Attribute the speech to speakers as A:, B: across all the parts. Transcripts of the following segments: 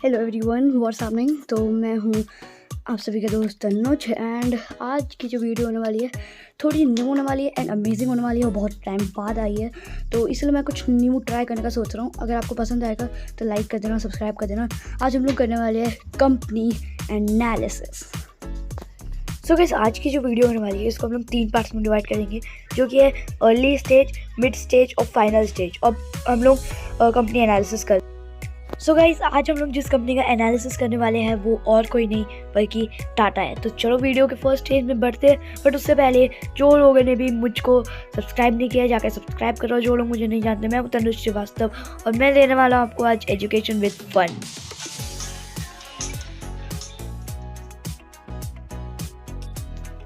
A: Hello everyone, what's happening. तो मैं हूँ आप सभी का दोस्त तनुज एंड आज की जो वीडियो होने वाली है थोड़ी न्यू होने वाली है एंड अमेजिंग होने वाली है। वो बहुत टाइम बाद आई है तो इसलिए मैं कुछ न्यू ट्राई करने का सोच रहा हूँ। अगर आपको पसंद आएगा तो लाइक कर देना, सब्सक्राइब कर देना। आज हम लोग करने वाले हैं कंपनी एनालिसिस। सो गाइस, आज की जो वीडियो होने वाली है इसको हम लोग 3 पार्ट्स में डिवाइड करेंगे, जो कि है अर्ली स्टेज, मिड स्टेज और फाइनल स्टेज। अब हम लोग कंपनी एनालिसिस कर सो गाइस, आज हम लोग जिस कंपनी का एनालिसिस करने वाले हैं वो और कोई नहीं बल्कि टाटा है। तो चलो वीडियो के फर्स्ट स्टेज में बढ़ते हैं। बट उससे पहले जो लोगों ने भी मुझको सब्सक्राइब नहीं किया जाकर सब्सक्राइब करो। जो लोग मुझे नहीं जानते, मैं हूं तनुज श्रीवास्तव और मैं देने वाला हूं आपको आज एजुकेशन विद फन।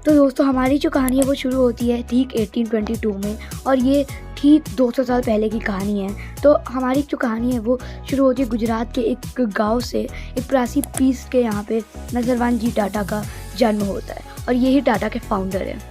A: तो दोस्तों, हमारी जो कहानी है वो शुरू होती है ठीक 1822 में और ये ठीक 200 साल पहले की कहानी है। तो हमारी जो कहानी है वो शुरू होती है गुजरात के एक गांव से। एक प्रासी पीस के यहाँ पे नजरवान जी टाटा का जन्म होता है और यही टाटा के फाउंडर हैं।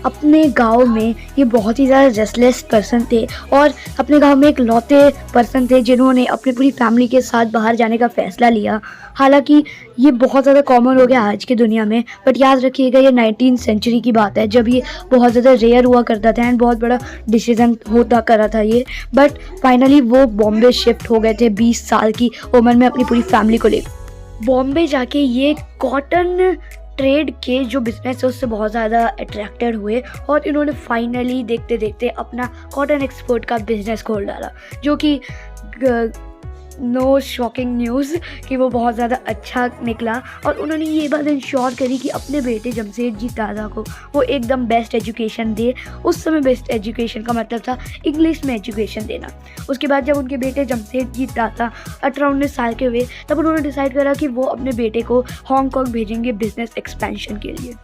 A: अपने गांव में ये बहुत ही ज़्यादा रेस्टलेस पर्सन थे और अपने गांव में एक लौते पर्सन थे जिन्होंने अपनी पूरी फैमिली के साथ बाहर जाने का फ़ैसला लिया। हालांकि ये बहुत ज़्यादा कॉमन हो गया आज की दुनिया में, बट याद रखिएगा ये 19th सेंचुरी की बात है जब ये बहुत ज़्यादा रेयर हुआ करता था एंड बहुत बड़ा डिसीजन होता करा था ये। बट फाइनली वो बॉम्बे शिफ्ट हो गए थे 20 साल की उम्र में अपनी पूरी फैमिली को लेकर। बॉम्बे जाके ये कॉटन ट्रेड के जो बिजनेस है उससे बहुत ज़्यादा अट्रैक्टेड हुए और इन्होंने फाइनली देखते देखते अपना कॉटन एक्सपोर्ट का बिजनेस खोल डाला, जो कि नो शॉकिंग न्यूज़ कि वो बहुत ज़्यादा अच्छा निकला। और उन्होंने ये बात इंश्योर करी कि अपने बेटे जमशेदजी टाटा को वो एकदम बेस्ट एजुकेशन दे। उस समय बेस्ट एजुकेशन का मतलब था इंग्लिश में एजुकेशन देना। उसके बाद जब उनके बेटे जमशेदजी टाटा 18-19 साल के हुए तब उन्होंने डिसाइड करा कि वो अपने बेटे को हांगकांग भेजेंगे बिजनेस एक्सपेंशन के लिए।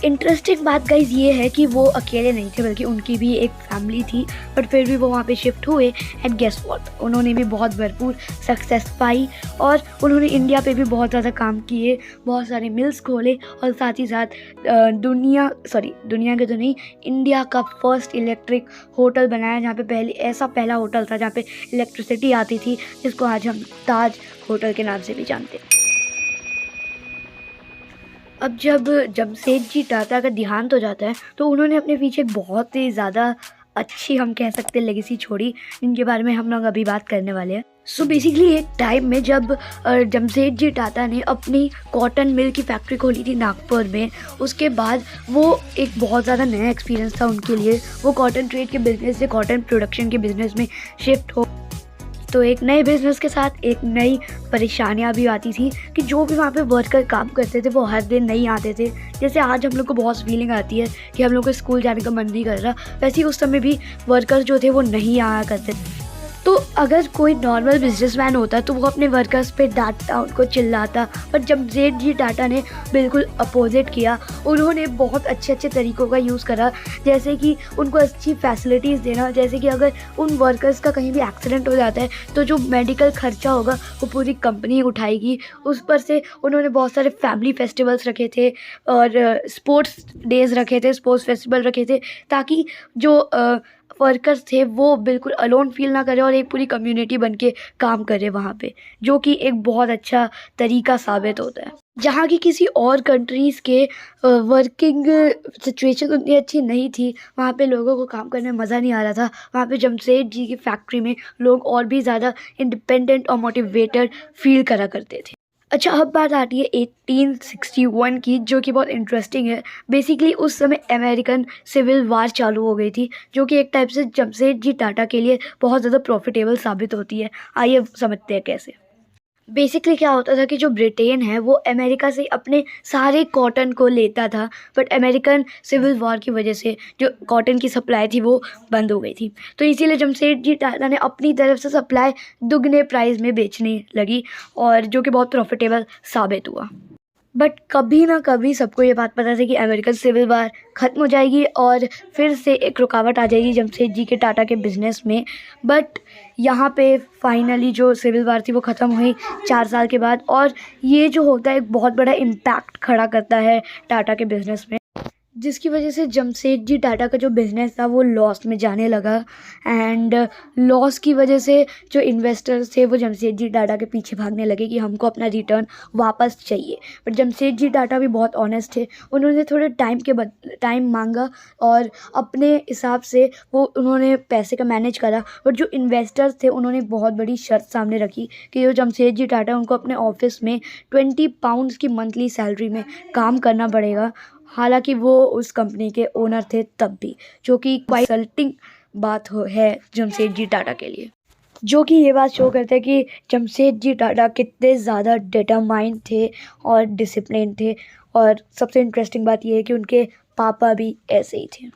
A: इंटरेस्टिंग बात गाइज ये है कि वो अकेले नहीं थे बल्कि उनकी भी एक फैमिली थी, बट फिर भी वो वहाँ पे शिफ्ट हुए एंड गेस व्हाट, उन्होंने भी बहुत भरपूर सक्सेस पाई और उन्होंने इंडिया पे भी बहुत ज़्यादा काम किए, बहुत सारे मिल्स खोले और साथ ही साथ दुनिया के तो नहीं, इंडिया का फर्स्ट इलेक्ट्रिक होटल बनाया जहाँ पे पहला होटल था जहाँ पे इलेक्ट्रिसिटी आती थी, जिसको आज हम ताज होटल के नाम से भी जानते हैं। अब जब जमशेदजी टाटा का देहांत हो जाता है तो उन्होंने अपने पीछे बहुत ही ज़्यादा अच्छी, हम कह सकते हैं, लेगेसी छोड़ी, जिनके बारे में हम लोग अभी बात करने वाले हैं। सो बेसिकली एक टाइम में जब जमशेदजी टाटा ने अपनी कॉटन मिल की फैक्ट्री खोली थी नागपुर में, उसके बाद वो एक बहुत ज़्यादा नया एक्सपीरियंस था उनके लिए। वो कॉटन ट्रेड के बिज़नेस से कॉटन प्रोडक्शन के बिज़नेस में शिफ्ट हो, तो एक नए बिज़नेस के साथ एक नई परेशानियां भी आती थी कि जो भी वहाँ पे वर्कर काम करते थे वो हर दिन नहीं आते थे। जैसे आज हम लोग को बहुत फीलिंग आती है कि हम लोग को स्कूल जाने का मन नहीं कर रहा, वैसे ही उस समय भी वर्कर्स जो थे वो नहीं आया करते थे। तो अगर कोई नॉर्मल बिजनेसमैन होता तो वो अपने वर्कर्स पे डांटता, उनको चिल्लाता, पर जमशेदजी टाटा ने बिल्कुल अपोजिट किया। उन्होंने बहुत अच्छे तरीक़ों का यूज़ करा, जैसे कि उनको अच्छी फैसिलिटीज़ देना, जैसे कि अगर उन वर्कर्स का कहीं भी एक्सीडेंट हो जाता है तो जो मेडिकल खर्चा होगा वो पूरी कंपनी उठाएगी। उस पर से उन्होंने बहुत सारे फैमिली फेस्टिवल्स रखे थे और स्पोर्ट्स डेज़ रखे थे, स्पोर्ट्स फेस्टिवल रखे थे, ताकि जो वर्कर्स थे वो बिल्कुल अलोन फील ना करे और एक पूरी कम्युनिटी बन के काम करे वहाँ पे, जो कि एक बहुत अच्छा तरीका साबित होता है। जहाँ की किसी और कंट्रीज़ के वर्किंग सिचुएशन उतनी अच्छी नहीं थी, वहाँ पे लोगों को काम करने में मज़ा नहीं आ रहा था। वहाँ पे जमशेदजी की फैक्ट्री में लोग और भी ज़्यादा इंडिपेंडेंट और मोटिवेटेड फील करा करते थे। अच्छा, अब बात आती है 1861 की, जो कि बहुत इंटरेस्टिंग है। बेसिकली उस समय अमेरिकन सिविल वार चालू हो गई थी, जो कि एक टाइप से जमशेदजी टाटा के लिए बहुत ज़्यादा प्रॉफिटेबल साबित होती है। आइए समझते हैं कैसे। बेसिकली क्या होता था कि जो ब्रिटेन है वो अमेरिका से अपने सारे कॉटन को लेता था, बट अमेरिकन सिविल वॉर की वजह से जो कॉटन की सप्लाई थी वो बंद हो गई थी। तो इसीलिए जमशेदजी टाटा ने अपनी तरफ से सप्लाई दुगने प्राइस में बेचने लगी और जो कि बहुत प्रॉफिटेबल साबित हुआ। बट कभी ना कभी सबको ये बात पता थी कि अमेरिकन सिविल वार ख़त्म हो जाएगी और फिर से एक रुकावट आ जाएगी जमशेदजी के टाटा के बिज़नेस में। बट यहाँ पे फाइनली जो सिविल वार थी वो ख़त्म हुई 4 साल के बाद, और ये जो होता है एक बहुत बड़ा इम्पैक्ट खड़ा करता है टाटा के बिज़नेस में। जिसकी वजह से जमशेदजी टाटा का जो बिज़नेस था वो लॉस में जाने लगा। एंड लॉस की वजह से जो इन्वेस्टर्स थे वो जमशेदजी टाटा के पीछे भागने लगे कि हमको अपना रिटर्न वापस चाहिए। बट जमशेदजी टाटा भी बहुत ऑनेस्ट थे, उन्होंने थोड़े टाइम मांगा और अपने हिसाब से वो उन्होंने पैसे का मैनेज करा। बट जो इन्वेस्टर्स थे उन्होंने बहुत बड़ी शर्त सामने रखी कि जो जमशेदजी टाटा उनको अपने ऑफिस में 20 पाउंड्स की मंथली सैलरी में काम करना पड़ेगा। हालांकि वो उस कंपनी के ओनर थे तब भी, जो कि क्वाइट इंसल्टिंग बात है जमशेदजी टाटा के लिए, जो कि ये बात शो करता है कि जमशेदजी टाटा कितने ज़्यादा डिटरमाइंड थे और डिसिप्लिन थे। और सबसे इंटरेस्टिंग बात ये है कि उनके पापा भी ऐसे ही थे।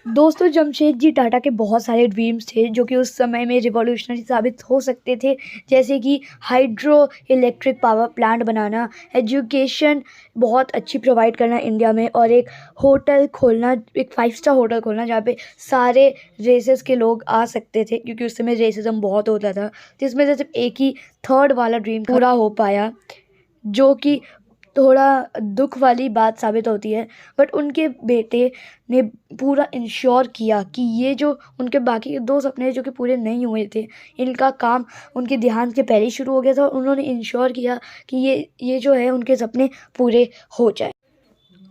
A: दोस्तों, जमशेदजी टाटा के बहुत सारे ड्रीम्स थे जो कि उस समय में रिवॉल्यूशनरी साबित हो सकते थे, जैसे कि हाइड्रो इलेक्ट्रिक पावर प्लांट बनाना, एजुकेशन बहुत अच्छी प्रोवाइड करना इंडिया में, और एक होटल खोलना, एक 5 स्टार होटल खोलना जहाँ पे सारे रेसेस के लोग आ सकते थे, क्योंकि उस समय रेसिज्म बहुत होता था। जिसमें से सिर्फ एक ही थर्ड वाला ड्रीम पूरा हो पाया, जो कि थोड़ा दुख वाली बात साबित होती है। बट उनके बेटे ने पूरा इंश्योर किया कि ये जो उनके बाकी के 2 सपने जो कि पूरे नहीं हुए थे, इनका काम उनके देहांत के पहले ही शुरू हो गया था। उन्होंने इंश्योर किया कि ये जो है उनके सपने पूरे हो जाए।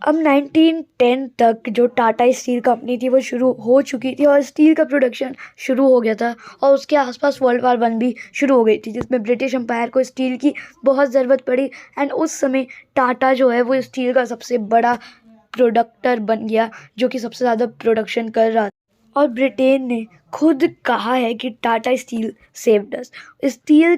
A: अब 1910 तक जो टाटा स्टील कंपनी थी वो शुरू हो चुकी थी और स्टील का प्रोडक्शन शुरू हो गया था, और उसके आसपास वर्ल्ड वार 1 भी शुरू हो गई थी, जिसमें ब्रिटिश एम्पायर को स्टील की बहुत ज़रूरत पड़ी। एंड उस समय टाटा जो है वो स्टील का सबसे बड़ा प्रोडक्टर बन गया, जो कि सबसे ज़्यादा प्रोडक्शन कर रहा था। और ब्रिटेन ने खुद कहा है कि Tata steel saved us. Steel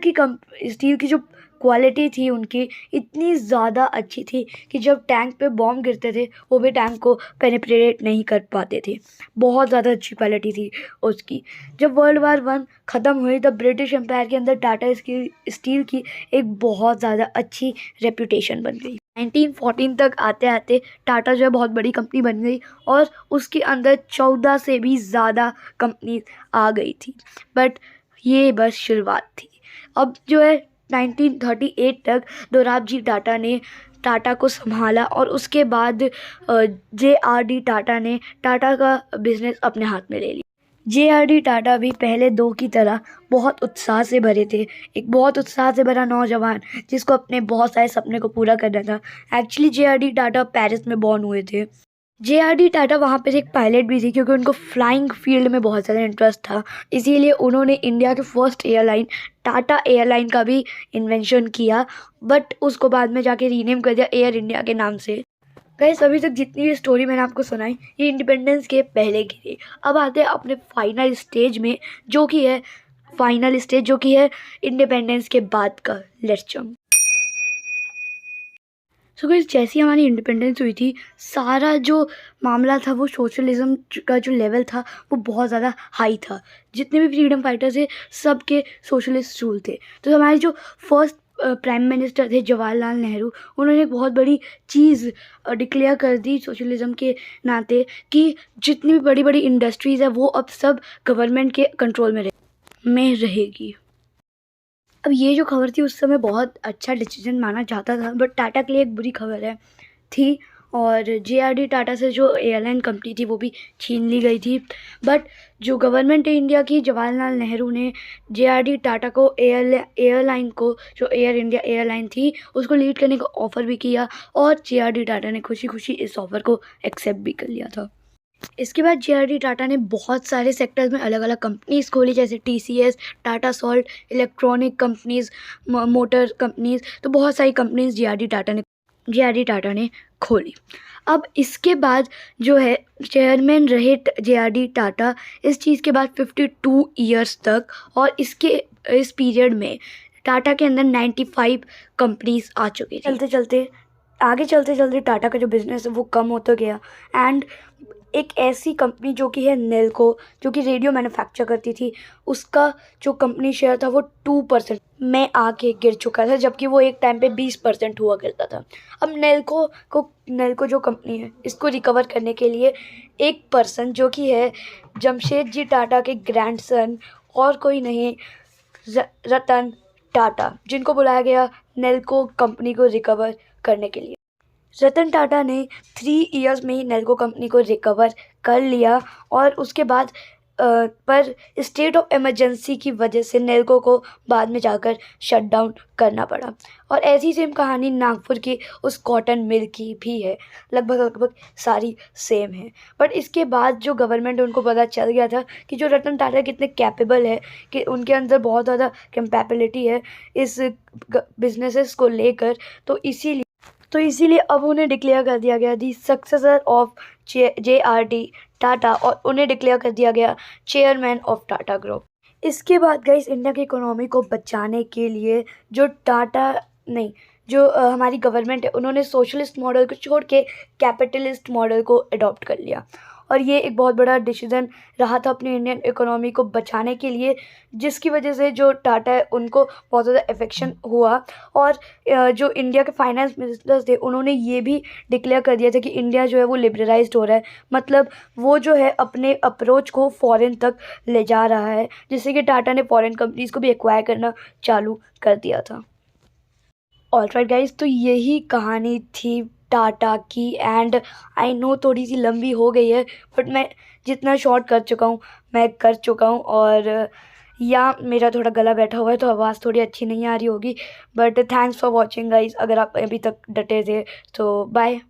A: की जो क्वालिटी थी उनकी इतनी ज़्यादा अच्छी थी कि जब टैंक पे बॉम्ब गिरते थे वो भी टैंक को पेनिट्रेट नहीं कर पाते थे। बहुत ज़्यादा अच्छी क्वालिटी थी उसकी। जब वर्ल्ड वार 1 ख़त्म हुई तब ब्रिटिश एम्पायर के अंदर टाटा स्टील की एक बहुत ज़्यादा अच्छी रेपुटेशन बन गई। 1914 तक आते आते टाटा जो है बहुत बड़ी कंपनी बन गई और उसके अंदर 14 से भी ज़्यादा कंपनी आ गई थी। बट ये बस शुरुआत थी। अब जो है 1938 तक दोराबजी टाटा ने टाटा को संभाला और उसके बाद JRD टाटा ने टाटा का बिजनेस अपने हाथ में ले लिया। JRD टाटा भी पहले 2 की तरह बहुत उत्साह से भरे थे, एक बहुत उत्साह से भरा नौजवान जिसको अपने बहुत सारे सपने को पूरा करना था। एक्चुअली JRD टाटा पेरिस में बॉर्न हुए थे। JRD टाटा वहाँ पर एक पायलट भी थी, क्योंकि उनको फ्लाइंग फील्ड में बहुत ज़्यादा इंटरेस्ट था। इसीलिए उन्होंने इंडिया के फर्स्ट एयरलाइन टाटा एयरलाइन का भी इन्वेंशन किया, बट उसको बाद में जाके रीनेम कर दिया एयर इंडिया के नाम से। गाइस, अभी तक जितनी भी स्टोरी मैंने आपको सुनाई ये इंडिपेंडेंस के पहले की थी। अब आते हैं अपने फाइनल स्टेज में, जो कि है इंडिपेंडेंस के बाद का। Let's jump. सो गाइस, जैसी हमारी इंडिपेंडेंस हुई थी, सारा जो मामला था वो सोशलिज्म का जो लेवल था वो बहुत ज़्यादा हाई था। जितने भी फ्रीडम फाइटर्स थे सबके सोशलिस्ट रूल थे। तो हमारे जो फर्स्ट प्राइम मिनिस्टर थे जवाहरलाल नेहरू, उन्होंने एक बहुत बड़ी चीज़ डिक्लेयर कर दी सोशलिज्म के नाते कि जितनी भी बड़ी बड़ी इंडस्ट्रीज़ है वो अब सब गवर्नमेंट के कंट्रोल में रहेगी। अब ये जो खबर थी उस समय बहुत अच्छा डिसीजन माना जाता था, बट टाटा के लिए एक बुरी खबर थी। और JRD टाटा से जो एयरलाइन कंपनी थी वो भी छीन ली गई थी। बट जो गवर्नमेंट इंडिया की जवाहरलाल नेहरू ने JRD टाटा को एयरलाइन को, जो एयर इंडिया एयरलाइन थी, उसको लीड करने का ऑफ़र भी किया, और JRD टाटा ने खुशी खुशी इस ऑफ़र को एक्सेप्ट भी कर लिया था। इसके बाद JRD टाटा ने बहुत सारे सेक्टर्स में अलग अलग कंपनीज़ खोली, जैसे TCS, Tata salt, electronic companies, motor companies. तो बहुत सारी कंपनीज़ JRD टाटा ने खोली। अब इसके बाद जो है चेयरमैन रहे JRD टाटा इस चीज़ के बाद 52 ईयर्स तक, और इस पीरियड में टाटा के अंदर 95 कंपनीज़ आ चुकी थी। चलते चलते टाटा का जो बिज़नेस है वो कम होता गया। एंड एक ऐसी कंपनी जो कि है नेल्को, जो कि रेडियो मैन्युफैक्चर करती थी, उसका जो कंपनी शेयर था वो 2% में आके गिर चुका था, जबकि वो एक टाइम पे 20% हुआ करता था। अब नेल्को जो कंपनी है इसको रिकवर करने के लिए एक पर्सन, जो कि है जमशेदजी टाटा के ग्रैंडसन और कोई नहीं, रतन टाटा, जिनको बुलाया गया नेल्को कंपनी को रिकवर करने के लिए। रतन टाटा ने 3 इयर्स में ही नेल्को कंपनी को रिकवर कर लिया और उसके बाद पर स्टेट ऑफ इमरजेंसी की वजह से नेल्को को बाद में जाकर शट डाउन करना पड़ा। और ऐसी सेम कहानी नागपुर की उस कॉटन मिल की भी है, लगभग लगभग सारी सेम है। बट इसके बाद जो गवर्नमेंट, उनको पता चल गया था कि जो रतन टाटा कितने कैपेबल है, कि उनके अंदर बहुत ज़्यादा कैपेबिलिटी है इस बिजनेसेस को लेकर, तो इसीलिए अब उन्हें डिक्लेयर कर दिया गया दी सक्सेसर ऑफ JRD टाटा, और उन्हें डिक्लेयर कर दिया गया चेयरमैन ऑफ टाटा ग्रुप। इसके बाद गाइस इंडिया की इकोनॉमी को बचाने के लिए जो टाटा नहीं जो हमारी गवर्नमेंट है, उन्होंने सोशलिस्ट मॉडल को छोड़ के कैपिटलिस्ट मॉडल को अडॉप्ट कर लिया। और ये एक बहुत बड़ा डिसीजन रहा था अपनी इंडियन इकोनॉमी को बचाने के लिए, जिसकी वजह से जो टाटा है उनको बहुत ज़्यादा इफेक्शन हुआ। और जो इंडिया के फाइनेंस मिनिस्टर्स थे, उन्होंने ये भी डिक्लेयर कर दिया था कि इंडिया जो है वो लिबरलाइज्ड हो रहा है, मतलब वो जो है अपने अप्रोच को फॉरेन तक ले जा रहा है, जिससे कि टाटा ने फॉरेन कंपनीज़ को भी एक्वायर करना चालू कर दिया था। ऑलराइट गाइज, तो यही कहानी थी टाटा की। एंड आई नो थोड़ी सी लंबी हो गई है, बट मैं जितना शॉर्ट कर चुका हूँ मैं कर चुका हूँ। और या मेरा थोड़ा गला बैठा हुआ है तो आवाज़ थोड़ी अच्छी नहीं आ रही होगी, but thanks for watching guys. अगर आप अभी तक डटे थे तो बाय।